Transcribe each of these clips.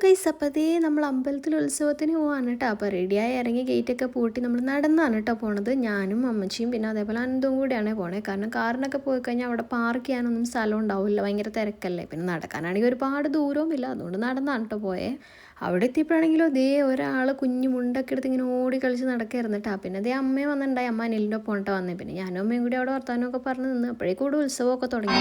Guys, അപ്പോൾ അതേ നമ്മൾ അമ്പലത്തിൽ ഉത്സവത്തിന് പോവാണ് കേട്ടോ. അപ്പോൾ റെഡിയായി ഇറങ്ങി ഗേറ്റൊക്കെ പൂട്ടി നമ്മൾ നടന്നാണ് കേട്ടോ പോണത്. ഞാനും അമ്മച്ചിയും പിന്നെ അതേപോലെ അനന്തവും കൂടിയാണ് പോണേ. കാരണം കാറിനൊക്കെ പോയി കഴിഞ്ഞാൽ അവിടെ പാർക്ക് ചെയ്യാനൊന്നും സ്ഥലം ഉണ്ടാവില്ല, ഭയങ്കര തിരക്കല്ലേ. പിന്നെ നടക്കാനാണെങ്കിൽ ഒരുപാട് ദൂരവുമില്ല, അതുകൊണ്ട് നടന്നാണ് കേട്ടോ പോയേ. അവിടെ എത്തിയപ്പോഴാണെങ്കിലോ ദേ ഒരാൾ കുഞ്ഞു മുണ്ടൊക്കെ എടുത്ത് ഇങ്ങനെ ഓടി കളിച്ച് നടക്കായിരുന്നു കേട്ടോ. പിന്നെ അതേ അമ്മയും വന്നിട്ടുണ്ടായി, അമ്മ അനിലിൻ്റെ ഒപ്പം കേട്ടോ വന്നേ. പിന്നെ ഞാനും അമ്മയും കൂടി അവിടെ വർത്താനമൊക്കെ പറഞ്ഞ് നിന്ന് അപ്പോഴേക്കും കൂടെ ഉത്സവമൊക്കെ തുടങ്ങി.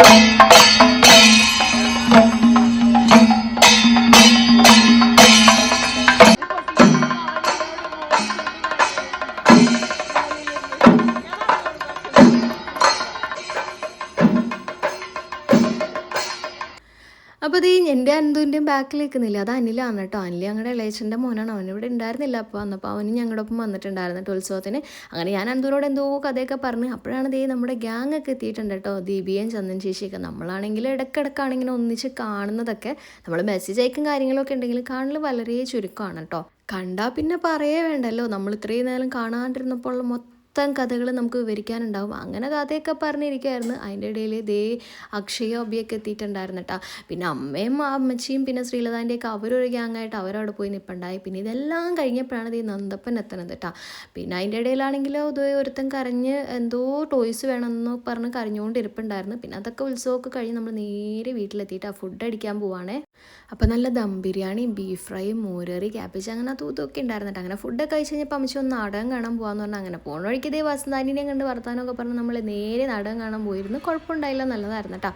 അപ്പോൾ ഇത് എൻ്റെ അനന്തുവിൻ്റെയും ബാക്കിൽ നിൽക്കുന്നില്ല, അത് അനിലാണ് കേട്ടോ. അനിൽ ഞങ്ങളുടെ ഇളയച്ചൻ്റെ മോനാണ്, അവനിവിടെ ഉണ്ടായിരുന്നില്ല. അപ്പോൾ വന്നപ്പോൾ അവനും ഞങ്ങളുടെ ഒപ്പം വന്നിട്ടുണ്ടായിരുന്നു കേട്ടോ ഉത്സവത്തിന്. അങ്ങനെ ഞാൻ അനന്തുവിനോട് എന്തോ കഥയൊക്കെ പറഞ്ഞ് അപ്പോഴാണ് ദേ നമ്മുടെ ഗ്യാങ് ഒക്കെ എത്തിയിട്ടുണ്ട് കേട്ടോ. ദീപിയും ചന്ദൻ ചേച്ചിയൊക്കെ. നമ്മളാണെങ്കിൽ ഇടയ്ക്കിടയ്ക്കാണ് ഇങ്ങനെ ഒന്നിച്ച് കാണുന്നതൊക്കെ. നമ്മൾ മെസ്സേജ് അയക്കും കാര്യങ്ങളൊക്കെ ഉണ്ടെങ്കിൽ കാണൽ വളരെ ചുരുക്കമാണ് കേട്ടോ. കണ്ടാൽ പിന്നെ പറയേ വേണ്ടല്ലോ, നമ്മൾ ഇത്രയും നേരം കാണാണ്ടിരുന്നപ്പോൾ മൊത്തം കഥകൾ നമുക്ക് വിവരിക്കാനുണ്ടാവും. അങ്ങനെ കഥയൊക്കെ പറഞ്ഞിരിക്കുമായിരുന്നു. അതിൻ്റെ ഇടയിൽ ദേ അക്ഷയ ഒബിയൊക്കെ എത്തിയിട്ടുണ്ടായിരുന്നു കേട്ടോ. പിന്നെ അമ്മയും അമ്മച്ചിയും പിന്നെ ശ്രീലതാൻ്റെയൊക്കെ അവരൊരു ഗ്യാങ്ങായിട്ട് അവരവിടെ പോയി നിൽപ്പുണ്ടായി. പിന്നെ ഇതെല്ലാം കഴിഞ്ഞപ്പോഴാണ് ദേ നന്ദപ്പൻ എത്തണത് കേട്ടോ. പിന്നെ അതിൻ്റെ ഇടയിലാണെങ്കിലോ ഇത് ഒരുത്തൻ കരഞ്ഞ് എന്തോ ടോയ്സ് വേണമെന്ന് പറഞ്ഞ് കരഞ്ഞുകൊണ്ട് ഇരിപ്പുണ്ടായിരുന്നു. പിന്നെ അതൊക്കെ ഉത്സവമൊക്കെ കഴിഞ്ഞ് നമ്മൾ നേരെ വീട്ടിലെത്തിയിട്ട് ആ ഫുഡ് അടിക്കാൻ പോവാണേ. അപ്പോൾ നല്ല ദം ബിരിയാണിയും ബീഫ് ഫ്രൈയും മോരറി ക്യാബേജ് അങ്ങനെ തൂത്തൊക്കെ ഉണ്ടായിരുന്നിട്ട്. അങ്ങനെ ഫുഡൊക്കെ കഴിച്ച് കഴിഞ്ഞപ്പോൾ അമ്മച്ചി ഒന്ന് നാടകം കാണാൻ പോകാമെന്ന് പറഞ്ഞാൽ അങ്ങനെ പോകണ വഴിക്ക് ഇതേ വസന്താനിനെയും കണ്ട് വർത്താനമൊക്കെ പറഞ്ഞ് നമ്മൾ നേരെ നാടകം കാണാൻ പോയിരുന്നു. കുഴപ്പമുണ്ടായില്ല, നല്ലതായിരുന്നു കേട്ടോ.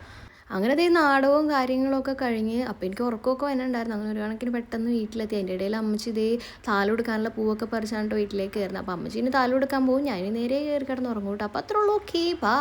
അങ്ങനെ ഇതേ നാടകവും കാര്യങ്ങളൊക്കെ കഴിഞ്ഞ് അപ്പോൾ എനിക്ക് ഉറക്കമൊക്കെ വന്നിട്ടുണ്ടായിരുന്നു. അങ്ങനെ ഒരു കണക്കിന് പെട്ടെന്ന് വീട്ടിലെത്തി. അതിൻ്റെ ഇടയിൽ അമ്മച്ചി ഇതേ താലൊടുക്കാനുള്ള പൂവൊക്കെ പറിച്ചാണ്ട് വീട്ടിലേക്ക് കയറുന്നത്. അപ്പോൾ അമ്മച്ചീന് താലൊടുക്കാൻ പോകും, ഞാൻ നേരെ കയറി കിടന്ന് ഉറങ്ങും കേട്ടോ. അപ്പോൾ അത്രേ ഉള്ളൂ. ഓക്കെ, ബാ.